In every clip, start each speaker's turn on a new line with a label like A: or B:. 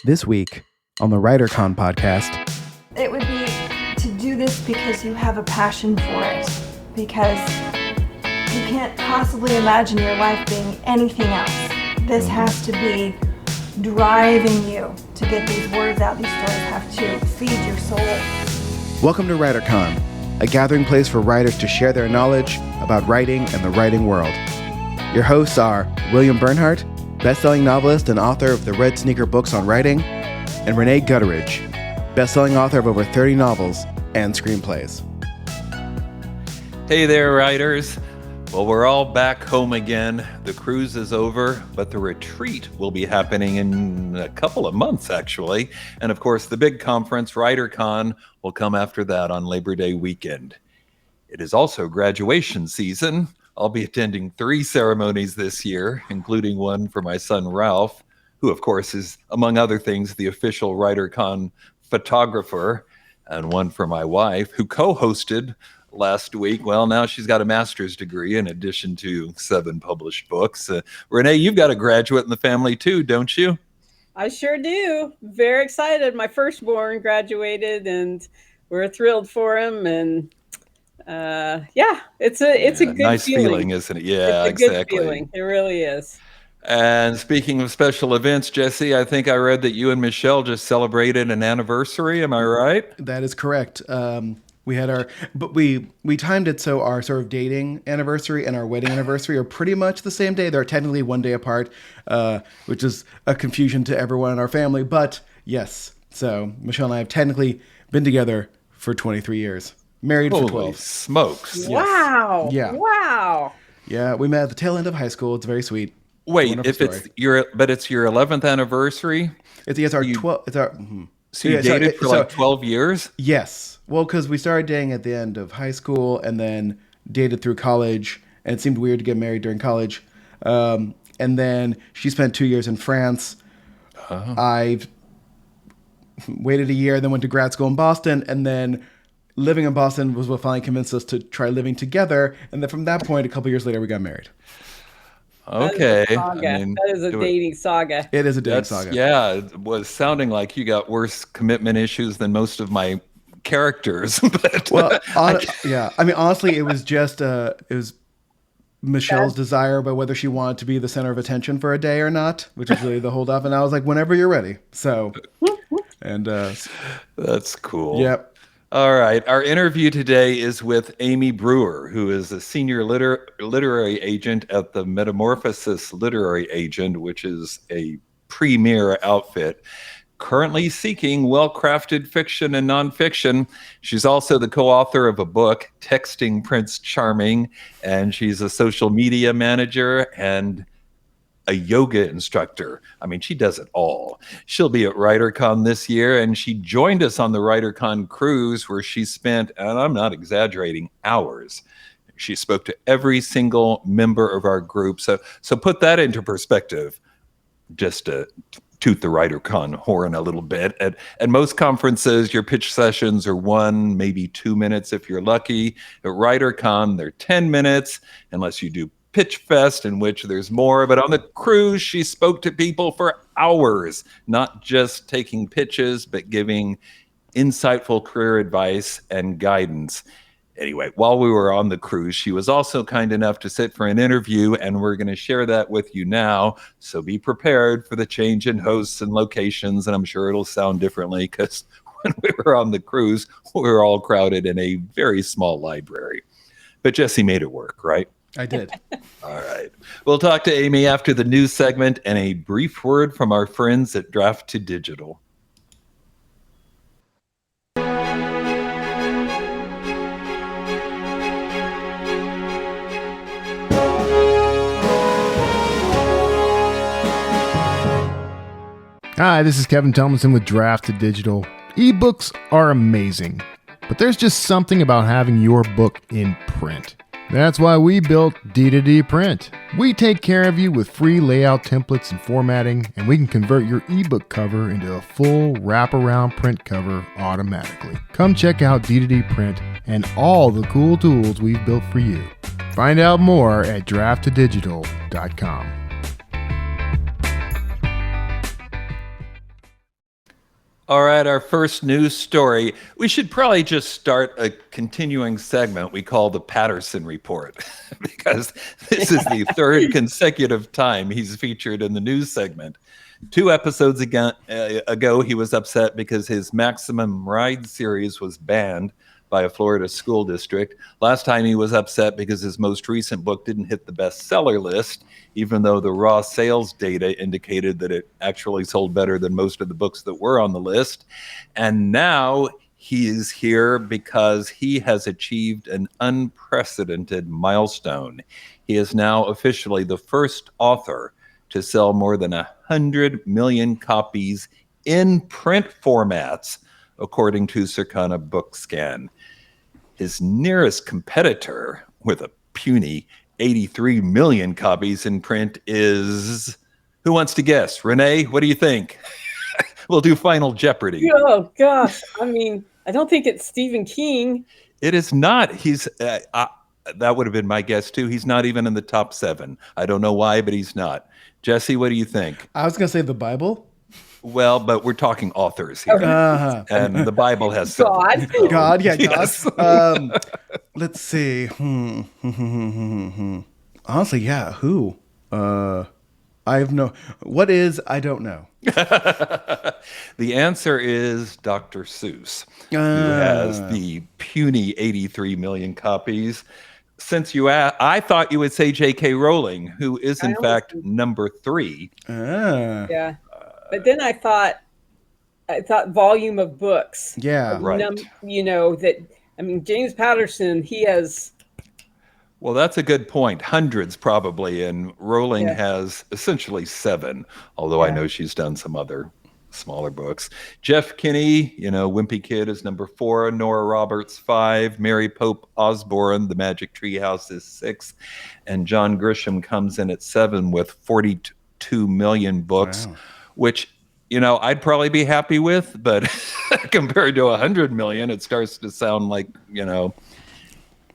A: This week on the WriterCon podcast.
B: It would be to do this because you have a passion for it, because you can't possibly imagine your life being anything else. This has to be driving you to get these words out. These stories have to feed your soul.
A: Welcome to WriterCon, a gathering place for writers to share their knowledge about writing and the writing world. Your hosts are William Bernhardt, best-selling novelist and author of the Red Sneaker books on writing, and Rene Gutteridge, best-selling author of over 30 novels and screenplays.
C: Hey there, writers. Well, we're all back home again. The cruise is over, but the retreat will be happening in a couple of months, actually. And of course, the big conference, WriterCon, will come after that on Labor Day weekend. It is also graduation season. I'll be attending 3 ceremonies this year, including one for my son, Ralph, who, of course, is, among other things, the official WriterCon photographer, and one for my wife, who co-hosted last week. Well, now she's got a master's degree in addition to 7 published books. Rene, you've got a graduate in the family too, don't you?
D: I sure do. Very excited. My firstborn graduated, and we're thrilled for him. And it's a good
C: nice feeling, isn't it? Yeah,
D: it's a
C: exactly.
D: Good feeling. It really is.
C: And speaking of special events, Jesse, I think I read that you and Michelle just celebrated an anniversary. Am I right?
A: That is correct. We had we timed it so our sort of dating anniversary and our wedding anniversary are pretty much the same day. They're technically one day apart, which is a confusion to everyone in our family. But yes, so Michelle and I have technically been together for 23 years, married for 12.
C: Smokes!
A: Yes.
D: Wow!
A: Yeah.
D: Wow!
A: Yeah, we met at the tail end of high school. It's very sweet.
C: Wait, it's your 11th anniversary.
A: It's our 12. It's our. Mm-hmm.
C: So you dated for 12 years?
A: Yes. Well, because we started dating at the end of high school and then dated through college, and it seemed weird to get married during college. And then she spent 2 years in France. Uh-huh. I waited a year, then went to grad school in Boston, and then living in Boston was what finally convinced us to try living together. And then from that point, a couple years later, we got married.
C: Okay.
D: That is a dating saga.
A: It is a dating saga.
C: Yeah, it was sounding like you got worse commitment issues than most of my characters. But,
A: well, honestly, it was just it was Michelle's desire about whether she wanted to be the center of attention for a day or not, which is really the holdup. And I was like, whenever you're ready. So, and
C: that's cool.
A: Yep.
C: All right. Our interview today is with Amy Brewer, who is a senior literary agent at the Metamorphosis Literary Agency, which is a premier outfit, currently seeking well-crafted fiction and nonfiction. She's also the co-author of a book, Texting Prince Charming, and she's a social media manager and a yoga instructor. I mean, she does it all. She'll be at WriterCon this year, and she joined us on the WriterCon cruise, where she spent, and I'm not exaggerating, hours. She spoke to every single member of our group. So put that into perspective, just to toot the WriterCon horn a little bit. At most conferences, your pitch sessions are 1, maybe 2 minutes if you're lucky. At WriterCon, they're 10 minutes, unless you do Pitch Fest, in which there's more. But on the cruise, she spoke to people for hours, not just taking pitches, but giving insightful career advice and guidance. Anyway, while we were on the cruise, she was also kind enough to sit for an interview, and we're going to share that with you now. So be prepared for the change in hosts and locations, and I'm sure it'll sound differently because when we were on the cruise, we were all crowded in a very small library. But Jesse made it work, right?
A: I did.
C: All right. We'll talk to Amy after the news segment and a brief word from our friends at Draft to Digital.
E: Hi, this is Kevin Tomlinson with Draft to Digital. Ebooks are amazing, but there's just something about having your book in print. That's why we built D2D Print. We take care of you with free layout templates and formatting, and we can convert your ebook cover into a full wraparound print cover automatically. Come check out D2D Print and all the cool tools we've built for you. Find out more at drafttodigital.com.
C: All right, our first news story. We should probably just start a continuing segment we call the Patterson Report, because this is the third consecutive time he's featured in the news segment. 2 episodes ago, he was upset because his Maximum Ride series was banned by a Florida school district. Last time he was upset because his most recent book didn't hit the bestseller list, even though the raw sales data indicated that it actually sold better than most of the books that were on the list. And now he is here because he has achieved an unprecedented milestone. He is now officially the first author to sell more than 100 million copies in print formats, according to Circana BookScan. His nearest competitor, with a puny 83 million copies in print, is, who wants to guess? Rene, what do you think? We'll do Final Jeopardy.
D: Oh, gosh. I mean, I don't think it's Stephen King.
C: It is not. He's that would have been my guess too. He's not even in the top 7. I don't know why, but he's not. Jesse, what do you think?
A: I was going to say the Bible.
C: Well, but we're talking authors here. And the Bible has
D: God.
A: God, yeah,
C: Yes.
A: God. Let's see. Honestly, yeah, who? I have no... What is... I don't know.
C: The answer is Dr. Seuss, who has the puny 83 million copies. Since you asked, I thought you would say J.K. Rowling, who is in fact number 3.
D: Yeah. But then I thought volume of books.
A: Yeah.
C: Right.
D: James Patterson, he has...
C: Well, that's a good point. Hundreds probably, and Rowling has essentially 7, although I know she's done some other smaller books. Jeff Kinney, Wimpy Kid is number 4, Nora Roberts 5, Mary Pope Osborne, The Magic Tree House is 6, and John Grisham comes in at 7 with 42 million books. Wow. Which, I'd probably be happy with, but compared to 100 million, it starts to sound like,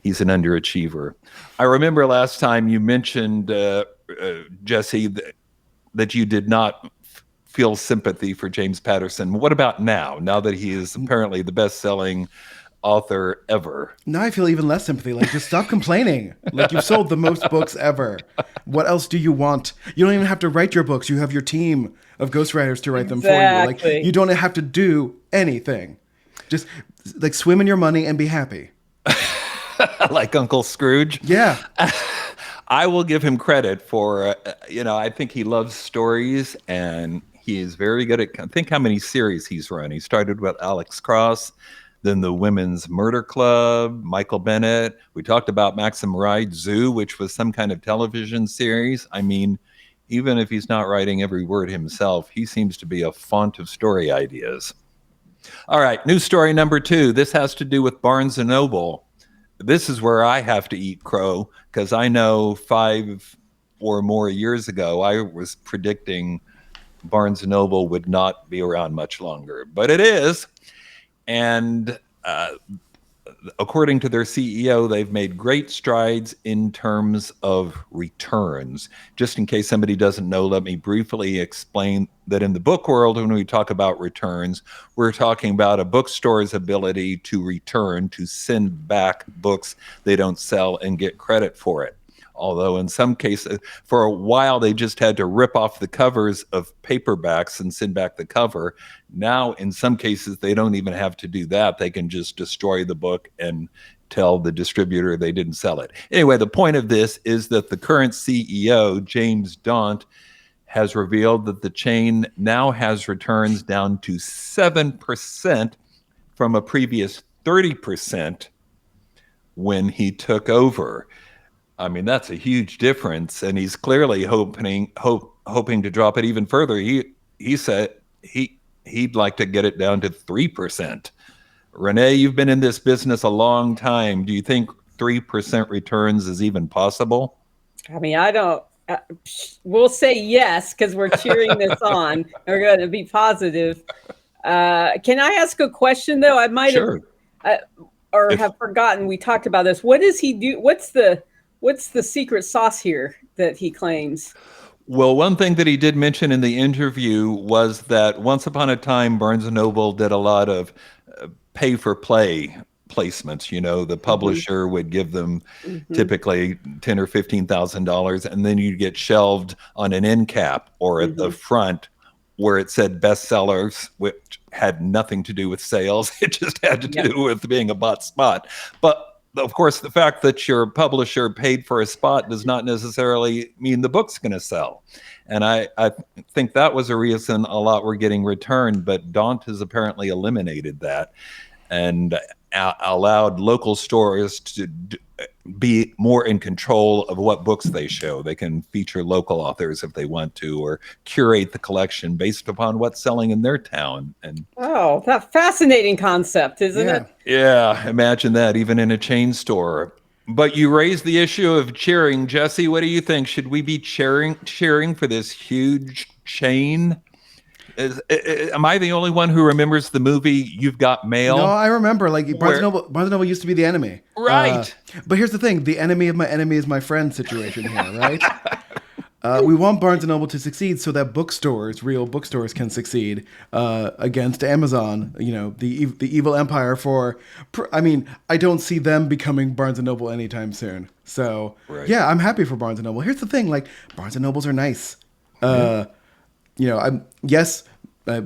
C: he's an underachiever. I remember last time you mentioned, Jesse, that you did not feel sympathy for James Patterson. What about now that he is apparently the best-selling author ever?
A: Now I feel even less sympathy. Like, just stop complaining. Like, you've sold the most books ever. What else do you want? You don't even have to write your books. You have your team of ghostwriters to write them for you. Like, you don't have to do anything. Just like swim in your money and be happy.
C: Like Uncle Scrooge.
A: Yeah.
C: I will give him credit for, I think he loves stories, and he is very good at, think how many series he's run. He started with Alex Cross, then the Women's Murder Club, Michael Bennett. We talked about Maxim Ride Zoo, which was some kind of television series. I mean, even if he's not writing every word himself, he seems to be a font of story ideas. All right, news story number 2. This has to do with Barnes & Noble. This is where I have to eat crow, because I know 5 or more years ago, I was predicting Barnes & Noble would not be around much longer, but it is. And according to their CEO, they've made great strides in terms of returns. Just in case somebody doesn't know, let me briefly explain that in the book world, when we talk about returns, we're talking about a bookstore's ability to return, to send back books they don't sell and get credit for it. Although in some cases, for a while, they just had to rip off the covers of paperbacks and send back the cover. Now, in some cases, they don't even have to do that. They can just destroy the book and tell the distributor they didn't sell it. Anyway, the point of this is that the current CEO, James Daunt, has revealed that the chain now has returns down to 7% from a previous 30% when he took over. I mean, that's a huge difference, and he's clearly hoping to drop it even further. He said he'd like to get it down to 3%. Rene, you've been in this business a long time. Do you think 3% returns is even possible?
D: I mean, I don't. We'll say yes, because we're cheering this on. We're going to be positive. Can I ask a question, though? I might have forgotten. We talked about this. What does he do? What's the secret sauce here that he claims?
C: Well, one thing that he did mention in the interview was that once upon a time, Barnes& Noble did a lot of pay for play placements. You know, the publisher would give them typically $10,000 or $15,000, and then you'd get shelved on an end cap or at the front where it said bestsellers, which had nothing to do with sales. It just had to do with being a bought spot. But of course, the fact that your publisher paid for a spot does not necessarily mean the book's going to sell. And I think that was a reason a lot were getting returned, but Daunt has apparently eliminated that and allowed local stores to be more in control of what books they show. They can feature local authors if they want to, or curate the collection based upon what's selling in their town. And
D: that fascinating concept, isn't it?
C: Yeah, imagine that, even in a chain store. But you raised the issue of cheering. Jesse, what do you think? Should we be cheering for this huge chain? Am I the only one who remembers the movie You've Got Mail?
A: No, I remember. Like Barnes & Noble used to be the enemy.
C: Right.
A: But here's the thing. The enemy of my enemy is my friend situation here, right? We want Barnes & Noble to succeed so that bookstores, real bookstores, can succeed against Amazon, you know, the evil empire I don't see them becoming Barnes & Noble anytime soon. So, yeah, I'm happy for Barnes & Noble. Here's the thing. Like, Barnes & Nobles are nice. You know,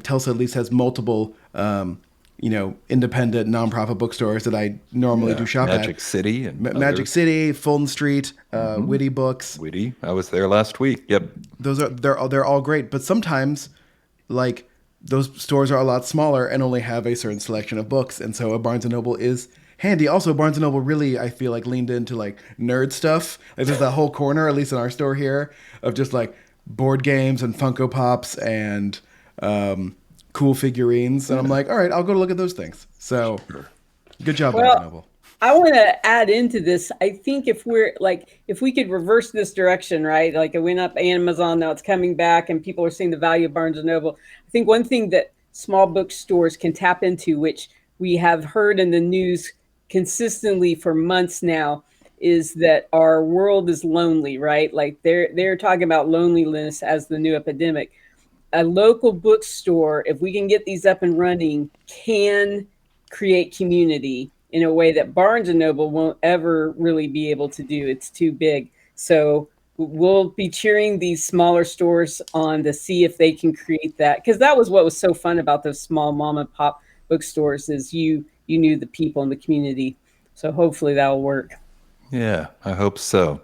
A: Tulsa at least has multiple, independent nonprofit bookstores that I normally do shop at.
C: Magic City and
A: Magic City, Fulton Street, Witty Books.
C: Witty, I was there last week. Yep,
A: they're all great, but sometimes, like, those stores are a lot smaller and only have a certain selection of books, and so a Barnes & Noble is handy. Also, Barnes & Noble really, I feel like, leaned into like nerd stuff. Like, there's that whole corner, at least in our store here, of just like board games and Funko Pops and cool figurines. And I'm like, all right, I'll go look at those things. So good job, Barnes & Noble.
D: I want to add into this. I think if we could reverse this direction, right? Like, it went up Amazon, now it's coming back and people are seeing the value of Barnes & Noble. I think one thing that small bookstores can tap into, which we have heard in the news consistently for months now, is that our world is lonely, right? Like, they're talking about loneliness as the new epidemic. A local bookstore, if we can get these up and running, can create community in a way that Barnes & Noble won't ever really be able to do. It's too big. So we'll be cheering these smaller stores on to see if they can create that. Because that was what was so fun about those small mom and pop bookstores, is you knew the people in the community. So hopefully that'll work.
C: Yeah, I hope so.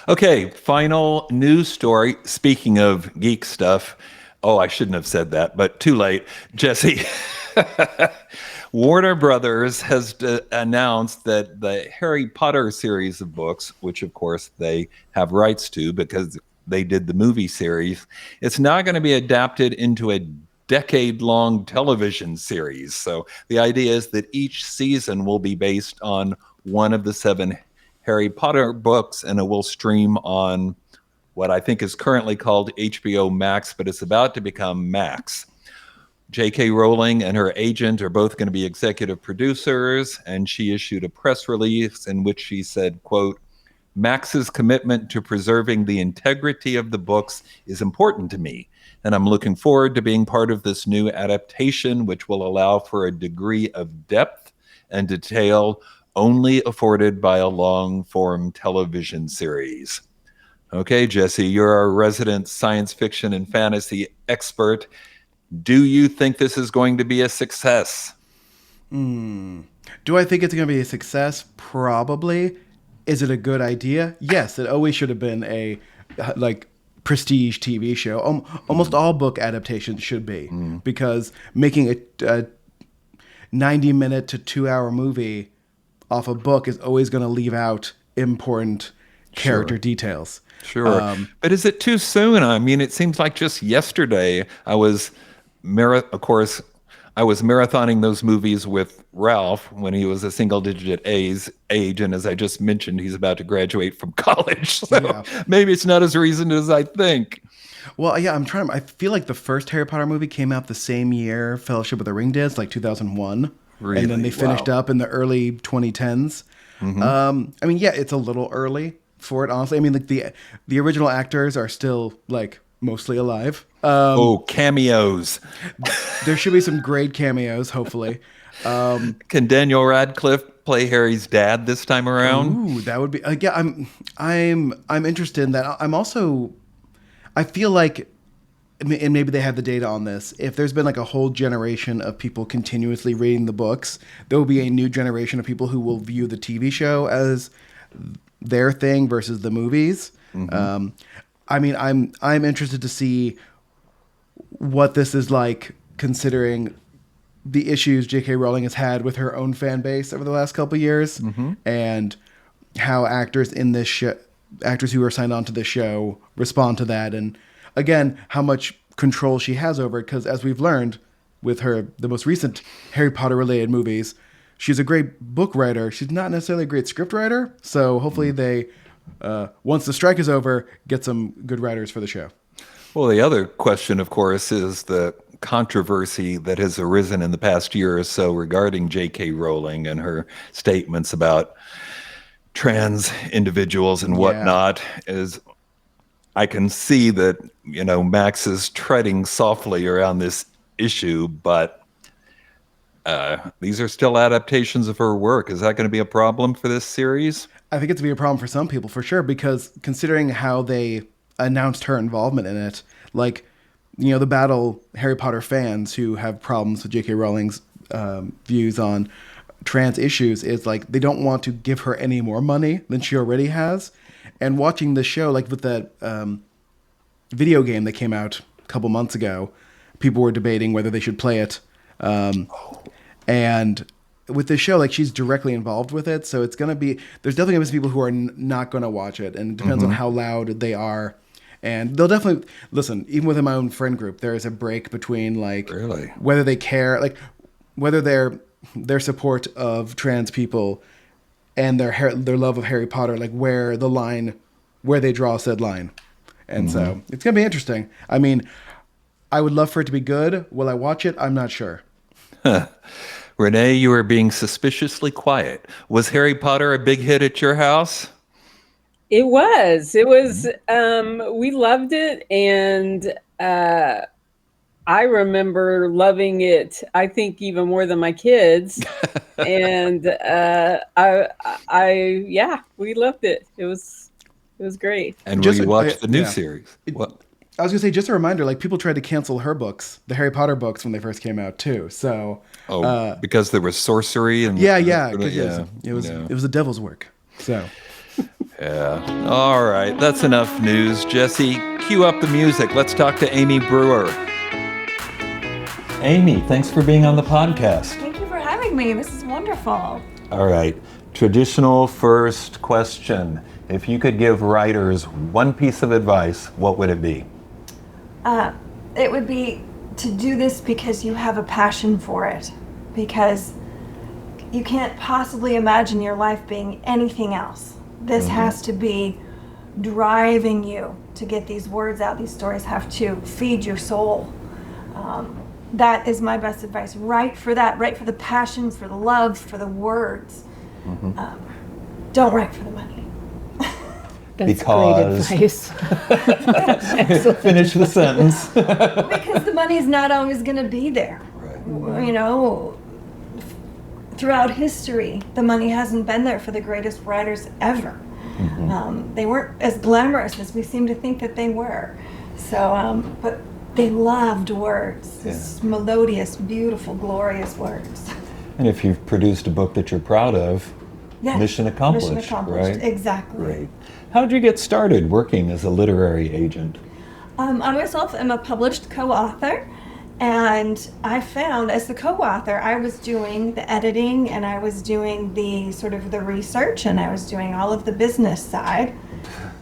C: Okay, final news story. Speaking of geek stuff. Oh, I shouldn't have said that, but too late. Jesse, Warner Brothers has announced that the Harry Potter series of books, which of course they have rights to because they did the movie series, it's now going to be adapted into a decade-long television series. So the idea is that each season will be based on one of the 7 Harry Potter books, and it will stream on what I think is currently called HBO Max, but it's about to become Max. J.K. Rowling and her agent are both going to be executive producers, and she issued a press release in which she said, quote, "Max's commitment to preserving the integrity of the books is important to me, and I'm looking forward to being part of this new adaptation, which will allow for a degree of depth and detail only afforded by a long-form television series." Okay, Jesse, you're our resident science fiction and fantasy expert. Do you think this is going to be a success?
A: Do I think it's going to be a success? Probably. Is it a good idea? Yes, it always should have been a prestige TV show. Almost all book adaptations should be, because making a 90-minute to 2-hour movie off a book is always going to leave out important character details.
C: Sure. But is it too soon? I mean, it seems like just yesterday I was marathoning those movies with Ralph when he was a single-digit age, and as I just mentioned, he's about to graduate from college. So maybe it's not as reasoned as I think.
A: Well, yeah, I feel like the first Harry Potter movie came out the same year Fellowship of the Ring did, like 2001. Really? And then they finished up in the early 2010s. I mean, yeah, it's a little early. for it, honestly. I mean, like the original actors are still like mostly alive.
C: Cameos.
A: There should be some great cameos, hopefully.
C: Can Daniel Radcliffe play Harry's dad this time around?
A: Ooh, that would be. Yeah, I'm interested in that. I feel like, and maybe they have the data on this. If there's been like a whole generation of people continuously reading the books, there will be a new generation of people who will view the TV show as their thing versus the movies. I mean, I'm interested to see what this is like, considering the issues J.K. Rowling has had with her own fan base over the last couple of years, and how actors in this show, actors who are signed on to this show, respond to that, and again, how much control she has over it. Because as we've learned with the most recent Harry Potter related movies, she's a great book writer. She's not necessarily a great script writer. So hopefully they, once the strike is over, get some good writers for the show.
C: Well, the other question, of course, is the controversy that has arisen in the past year or so regarding J.K. Rowling and her statements about trans individuals and whatnot. Is I can see that, Max is treading softly around this issue, but these are still adaptations of her work. Is that going to be a problem for this series?
A: I think it's going to be a problem for some people, for sure, because considering how they announced her involvement in it, like, the battle Harry Potter fans who have problems with J.K. Rowling's views on trans issues is like they don't want to give her any more money than she already has. And watching the show, like with that video game that came out a couple months ago, people were debating whether they should play it. And with this show, like, she's directly involved with it, so there's definitely going to be people who are not going to watch it, and it depends on how loud they are. And they'll definitely listen. Even within my own friend group, there is a break between like whether they care, like whether their support of trans people and their love of Harry Potter, like where they draw said line. And so it's gonna be interesting. I mean, I would love for it to be good. Will I watch it? I'm not sure.
C: Rene, you are being suspiciously quiet. Was Harry Potter a big hit at your house?
D: It was. We loved it, and I remember loving it, I think, even more than my kids. And we loved it. It was great.
C: And will you watch the new series? What?
A: I was gonna say, just a reminder, like, people tried to cancel her books, the Harry Potter books, when they first came out too. So
C: because there was sorcery and
A: it was the devil's work. So.
C: Yeah. All right. That's enough news. Jesse, cue up the music. Let's talk to Amy Brewer. Amy, thanks for being on the podcast.
B: Thank you for having me. This is wonderful.
C: All right. Traditional first question. If you could give writers one piece of advice, what would it be?
B: It would be to do this because you have a passion for it. Because you can't possibly imagine your life being anything else. This has to be driving you to get these words out. These stories have to feed your soul. That is my best advice. Write for that. Write for the passion, for the love, for the words. Don't write for the money.
D: That's great advice.
C: Finish the sentence.
B: Because the money's not always going to be there. Right. Throughout history, the money hasn't been there for the greatest writers ever. They weren't as glamorous as we seem to think that they were. So, but they loved words. This melodious, beautiful, glorious words.
C: And if you've produced a book that you're proud of, mission accomplished.
B: Mission accomplished,
C: right?
B: Exactly.
C: Great. How did you get started working as a literary agent?
B: I myself am a published co-author. And I found, as the co-author, I was doing the editing, and I was doing the sort of the research, and I was doing all of the business side.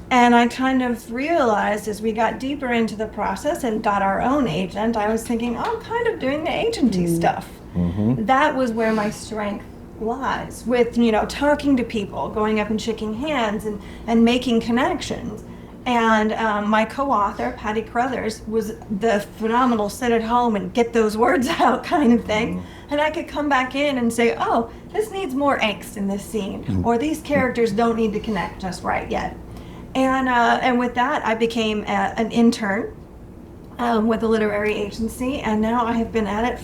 B: And I kind of realized as we got deeper into the process and got our own agent, I was thinking, I'm kind of doing the agency stuff. That was where my strength lies, with, talking to people, going up and shaking hands and making connections. And my co-author, Patty Crothers, was the phenomenal sit at home and get those words out kind of thing. And I could come back in and say, oh, this needs more angst in this scene, or these characters don't need to connect just right yet. And with that, I became an intern with a literary agency, and now I have been at it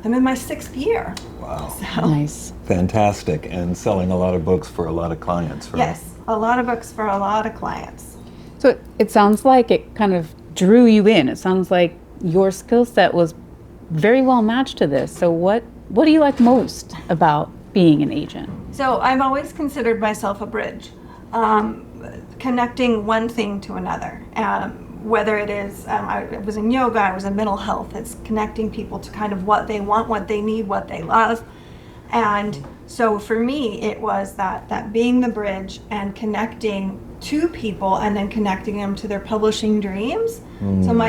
B: I'm in my 6th year.
C: Wow.
B: So,
F: Nice.
C: Fantastic. And selling a lot of books for a lot of clients, right?
B: yes, a lot of books for a lot of clients.
F: So it sounds like it kind of drew you in. It sounds like your skill set was very well matched to this. So what do you like most about being an agent?
B: So I've always considered myself a bridge, connecting one thing to another. Whether it is, I was in yoga, I was in mental health, it's connecting people to kind of what they want, what they need, what they love. And so for me, it was that being the bridge and connecting to people and then connecting them to their publishing dreams. So my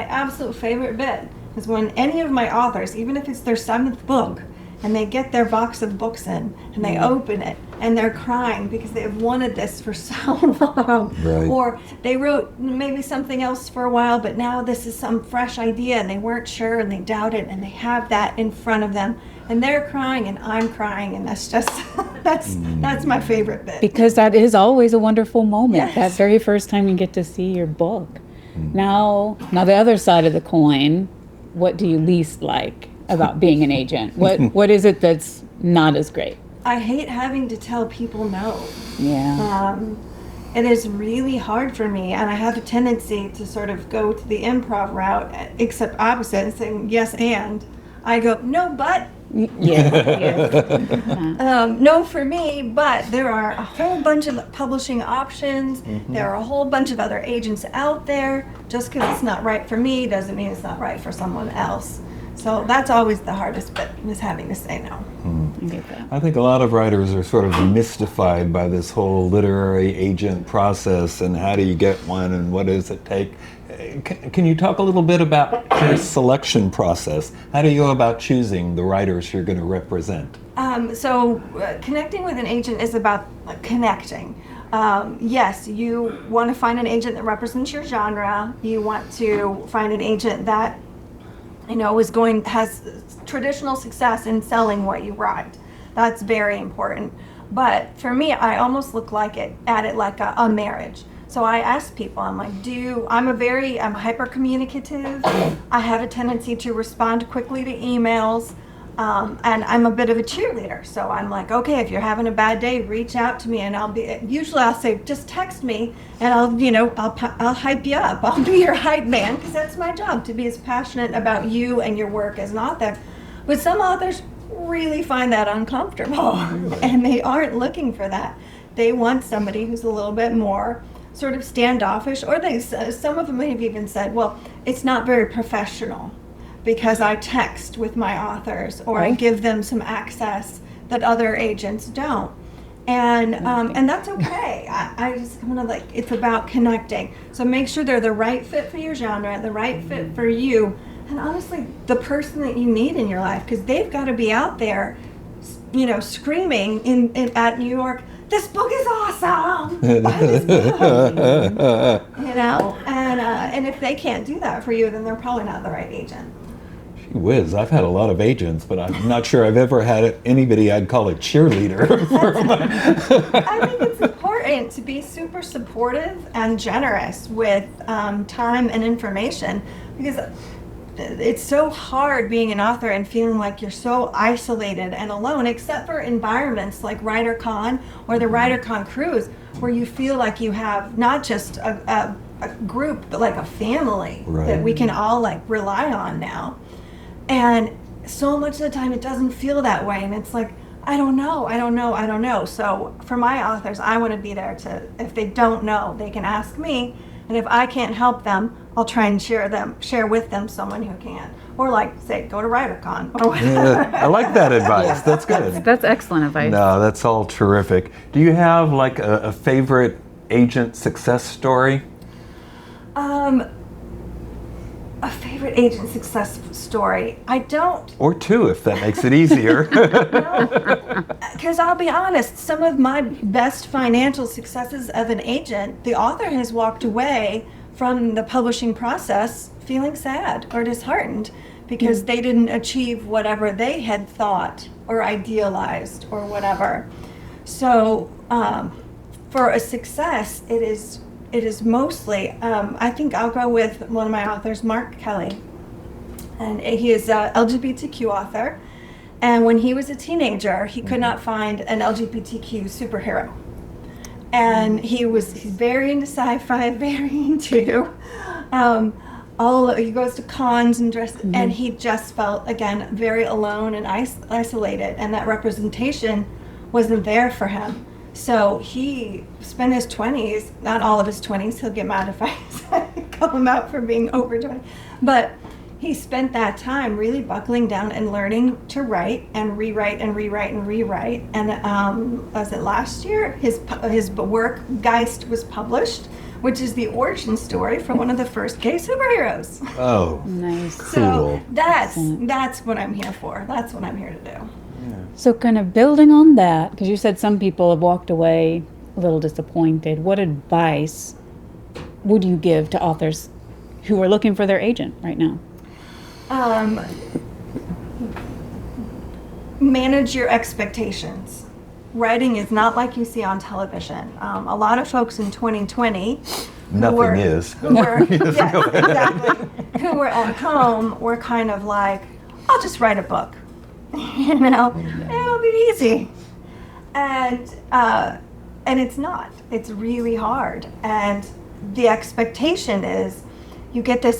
B: absolute favorite bit is when any of my authors, even if it's their 7th book, and they get their box of books in and they open it and they're crying because they've wanted this for so long.
C: Right.
B: Or they wrote maybe something else for a while, but now this is some fresh idea and they weren't sure and they doubted, and they have that in front of them and they're crying and I'm crying, and that's just that's my favorite bit.
F: Because that is always a wonderful moment.
B: Yes.
F: That very first time you get to see your book. Now the other side of the coin, what do you least like about being an agent? What is it that's not as great?
B: I hate having to tell people no.
F: Yeah.
B: It is really hard for me, and I have a tendency to sort of go to the improv route, except opposite, and saying yes and. I go, no, but.
F: Yeah.
B: No for me, but there are a whole bunch of publishing options. There are a whole bunch of other agents out there. Just because it's not right for me doesn't mean it's not right for someone else. So that's always the hardest bit, is having to say no.
F: I get that.
C: I think a lot of writers are sort of mystified by this whole literary agent process and how do you get one and what does it take. Can you talk a little bit about your selection process? How do you go about choosing the writers you're going to represent?
B: Connecting with an agent is about connecting. Yes, you want to find an agent that represents your genre. You want to find an agent that has traditional success in selling what you write. That's very important. But for me, I almost look at it like a marriage. So I ask people, I'm like, I'm hyper communicative. I have a tendency to respond quickly to emails. And I'm a bit of a cheerleader. So I'm like, okay, if you're having a bad day, reach out to me, and I'll say, just text me and I'll hype you up. I'll be your hype man, because that's my job, to be as passionate about you and your work as an author. But some authors really find that uncomfortable and they aren't looking for that. They want somebody who's a little bit more sort of standoffish, or some of them have even said, well, it's not very professional because I text with my authors, or I give them some access that other agents don't. And that's okay. I just kind of it's about connecting. So make sure they're the right fit for your genre, the right fit for you, and honestly, the person that you need in your life, because they've got to be out there, screaming at New York, this book is awesome! Buy this book! And if they can't do that for you, then they're probably not the right agent.
C: Gee whiz, I've had a lot of agents, but I'm not sure I've ever had anybody I'd call a cheerleader.
B: I think it's important to be super supportive and generous with time and information, because it's so hard being an author and feeling like you're so isolated and alone, except for environments like WriterCon or the WriterCon cruise, where you feel like you have not just a group, but like a family that we can all rely on now. And so much of the time it doesn't feel that way, and it's like, I don't know. So for my authors, I want to be there if they don't know, they can ask me, and if I can't help them, I'll try and share with them someone who can. Or say, go to WriterCon or whatever.
C: Yeah, I like that advice. That's good.
F: That's excellent advice.
C: No, that's all terrific. Do you have a favorite agent success story?
B: A favorite agent success story? I don't.
C: Or two, if that makes it easier.
B: Because I'll be honest, some of my best financial successes of an agent, the author has walked away from the publishing process feeling sad or disheartened because they didn't achieve whatever they had thought or idealized or whatever. So for a success, it is mostly, I think I'll go with one of my authors, Mark Kelly. And he is a LGBTQ author. And when he was a teenager, he could not find an LGBTQ superhero. And he's very into sci-fi, very into he goes to cons and and he just felt, again, very alone and isolated, and that representation wasn't there for him. So he spent his 20s, not all of his 20s, he'll get mad if I call him out for being over 20, but he spent that time really buckling down and learning to write and rewrite and rewrite and rewrite. And was it last year? His work, Geist, was published, which is the origin story for one of the first gay superheroes.
C: Oh,
F: nice.
C: Cool.
B: So that's what I'm here for. That's what I'm here to do.
F: So kind of building on that, because you said some people have walked away a little disappointed, what advice would you give to authors who are looking for their agent right now?
B: Manage your expectations. Writing is not like you see on television. A lot of folks in 2020 who were at home were kind of like, I'll just write a book. It'll be easy. And it's not. It's really hard. And the expectation is you get this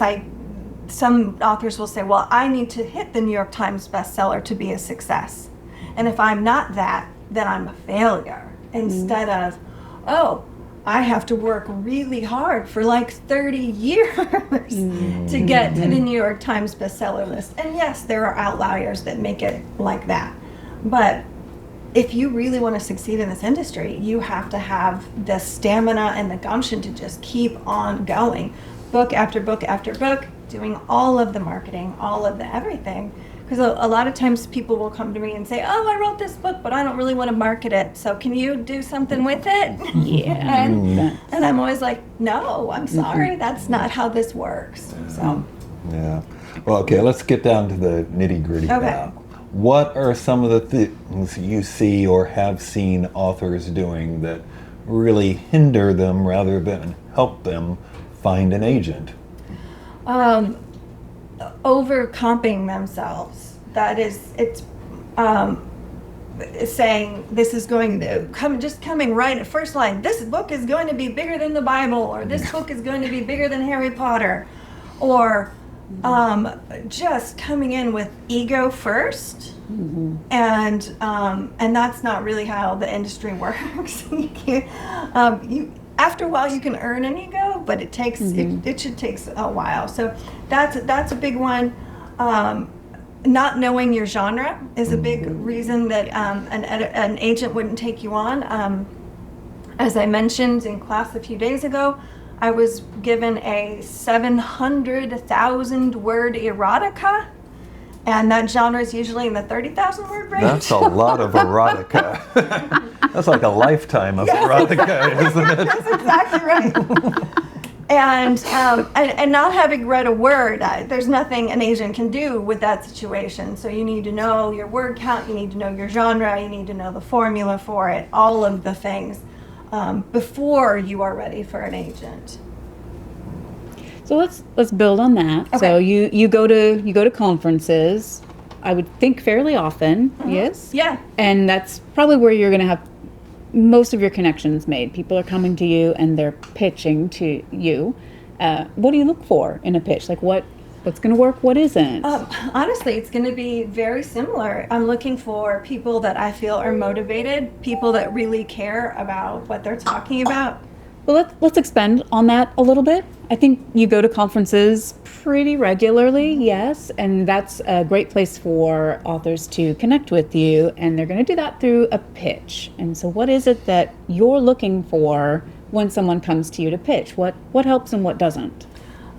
B: some authors will say, well, I need to hit the New York Times bestseller to be a success. And if I'm not that, then I'm a failure. Instead of, I have to work really hard for like 30 years to get to the New York Times bestseller list. And yes, there are outliers that make it like that. But if you really want to succeed in this industry, you have to have the stamina and the gumption to just keep on going. Book after book after book, doing all of the marketing, all of the everything. Because a lot of times people will come to me and say, I wrote this book, but I don't really want to market it. So can you do something with it?
F: Yeah.
B: and I'm always like, no, I'm sorry. That's not how this works. So.
C: Yeah. Well, okay, let's get down to the nitty-gritty now. What are some of the things you see or have seen authors doing that really hinder them rather than help them find an agent?
B: Overcomping themselves. That is, it's saying this is going to coming right at first line. This book is going to be bigger than the Bible, or this book is going to be bigger than Harry Potter, or just coming in with ego first, and that's not really how the industry works. After a while, you can earn an ego, but it takes it should take a while. So that's a big one. Not knowing your genre is a big reason that an agent wouldn't take you on. As I mentioned in class a few days ago, I was given a 700,000 word erotica, and that genre is usually in the 30,000 word range.
C: That's a lot of erotica. That's like a lifetime of erotica, isn't it?
B: That's exactly right. And not having read a word, there's nothing an agent can do with that situation. So you need to know your word count, you need to know your genre, you need to know the formula for it, all of the things before you are ready for an agent.
F: So let's build on that. Okay. So you go to conferences, I would think fairly often, yes?
B: Yeah.
F: And that's probably where you're going to have most of your connections made. People are coming to you and they're pitching to you. What do you look for in a pitch? Like what's going to work, what isn't?
B: Honestly, it's going to be very similar. I'm looking for people that I feel are motivated, people that really care about what they're talking about.
F: Well, let's expand on that a little bit. I think you go to conferences pretty regularly, yes, and that's a great place for authors to connect with you, and they're going to do that through a pitch. And so what is it that you're looking for when someone comes to you to pitch? What helps and what doesn't?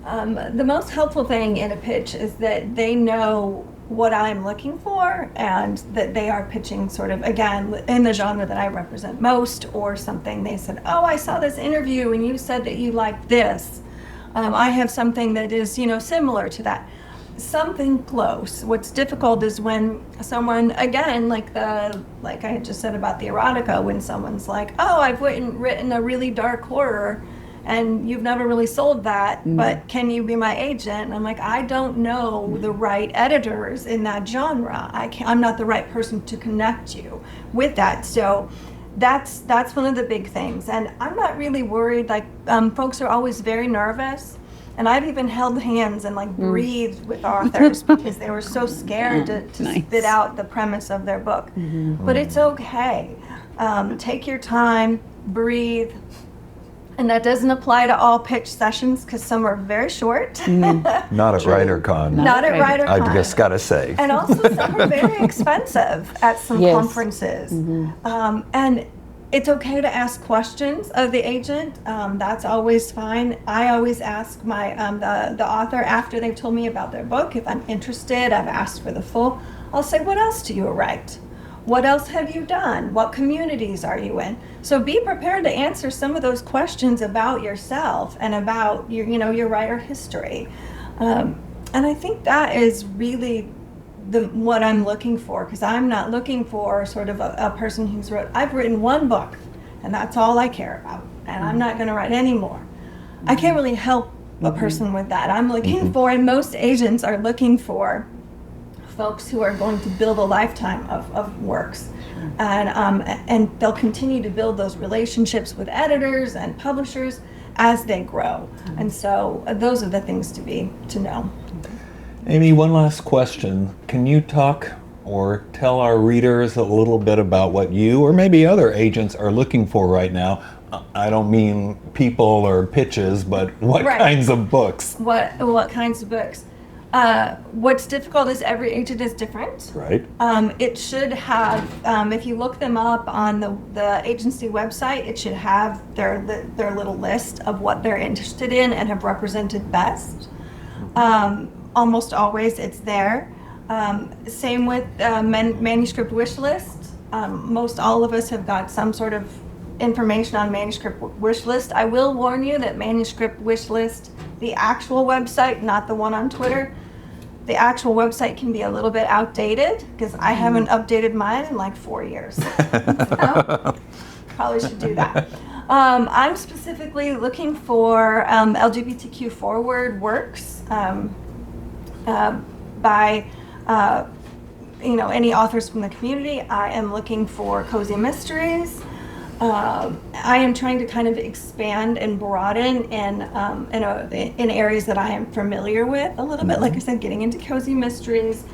B: The most helpful thing in a pitch is that they know what I'm looking for, and that they are pitching sort of, again, in the genre that I represent most, or something. They said, I saw this interview and you said that you liked this. I have something that is, similar to that. something close. What's difficult is when someone, again, like I just said about the erotica, when someone's like, oh, I've written a really dark horror and you've never really sold that, but can you be my agent? And I'm like, I don't know the right editors in that genre. I'm not the right person to connect you with that. So that's one of the big things. And I'm not really worried. Like, folks are always very nervous. And I've even held hands and like breathed with authors because they were so scared to spit out the premise of their book. But it's okay. Take your time, breathe. And that doesn't apply to all pitch sessions because some are very short.
C: Not at WriterCon.
B: Not at WriterCon.
C: I've just got to say.
B: And also some are very expensive at some conferences. And it's okay to ask questions of the agent. That's always fine. I always ask my the author after they've told me about their book. If I'm interested, I've asked for the full. I'll say, what else do you write? What else have you done? What communities are you in? So be prepared to answer some of those questions about yourself and about your writer history. And I think that is really what I'm looking for, because I'm not looking for sort of a person who's I've written one book and that's all I care about, and I'm not going to write any more. I can't really help a person with that. I'm looking for, and most agents are looking for, folks who are going to build a lifetime of works, and they'll continue to build those relationships with editors and publishers as they grow. And so those are the things to know.
C: Amy, one last question. Can you talk or tell our readers a little bit about what you or maybe other agents are looking for right now? I don't mean people or pitches, but what kinds of books?
B: What kinds of books? What's difficult is every agent is different.
C: Right.
B: It should have, if you look them up on the agency website, it should have their little list of what they're interested in and have represented best. Almost always it's there. Same with manuscript wish list. Most all of us have got some sort of information on manuscript wish list. I will warn you that manuscript wish list, the actual website, not the one on Twitter, the actual website can be a little bit outdated because I haven't updated mine in like 4 years. So, probably should do that. I'm specifically looking for LGBTQ forward works by any authors from the community. I am looking for cozy mysteries. I am trying to kind of expand and broaden in areas that I am familiar with a little bit. Like I said, getting into cozy mysteries.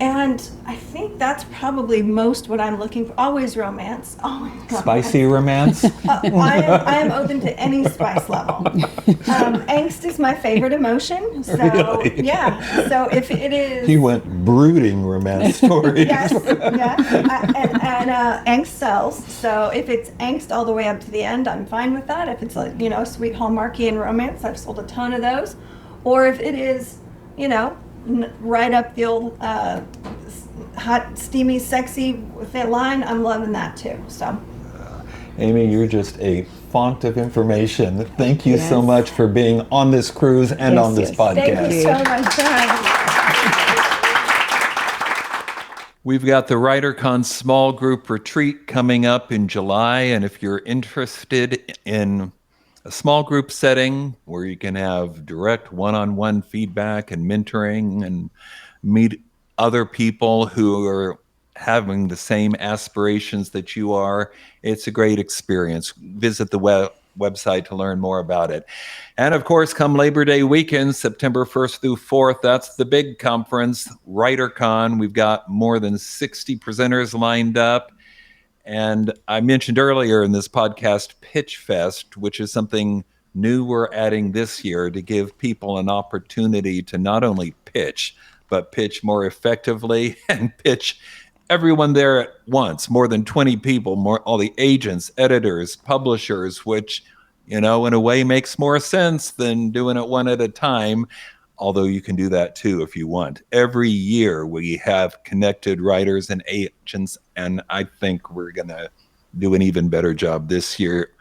B: And I think that's probably most what I'm looking for. Always romance. Always romance.
C: Spicy romance?
B: I am open to any spice level. Angst is my favorite emotion. So,
C: really?
B: Yeah. So if it is...
C: You went brooding romance stories.
B: Yes. And angst sells. So if it's angst all the way up to the end, I'm fine with that. If it's like, sweet Hallmarkian romance, I've sold a ton of those. Or if it is, right up the old hot, steamy, sexy fit line, I'm loving that too. So,
C: Amy, you're just a font of information. Thank you so much for being on this cruise and on this podcast.
B: Thank you so much for having me.
C: We've got the WriterCon small group retreat coming up in July, and if you're interested in a small group setting where you can have direct one-on-one feedback and mentoring and meet other people who are having the same aspirations that you are, it's a great experience. Visit the website to learn more about it. And of course, come Labor Day weekend, September 1st through 4th, that's the big conference, WriterCon. We've got more than 60 presenters lined up. And I mentioned earlier in this podcast, Pitch Fest, which is something new we're adding this year to give people an opportunity to not only pitch, but pitch more effectively and pitch everyone there at once, more than 20 people, all the agents, editors, publishers, which, in a way makes more sense than doing it one at a time. Although you can do that too if you want. Every year we have connected writers and agents, and I think we're going to do an even better job this year.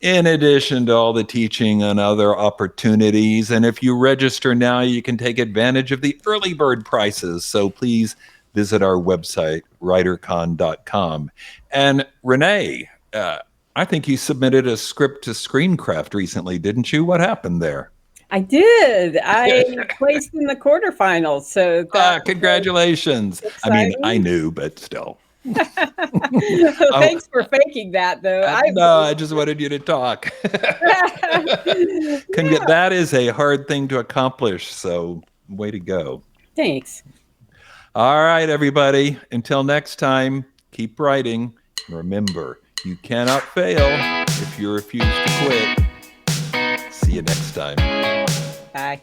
C: in addition to all the teaching and other opportunities. And if you register now, you can take advantage of the early bird prices. So please visit our website, writercon.com. And Rene, I think you submitted a script to Screencraft recently, didn't you? What happened there?
D: I did. I placed in the quarterfinals. So
C: congratulations. I mean, I knew, but still.
D: Thanks for faking that, though.
C: No, I just wanted you to talk. That is a hard thing to accomplish. So way to go.
D: Thanks.
C: All right, everybody. Until next time, keep writing. Remember, you cannot fail if you refuse to quit. See you next time.
D: Bye.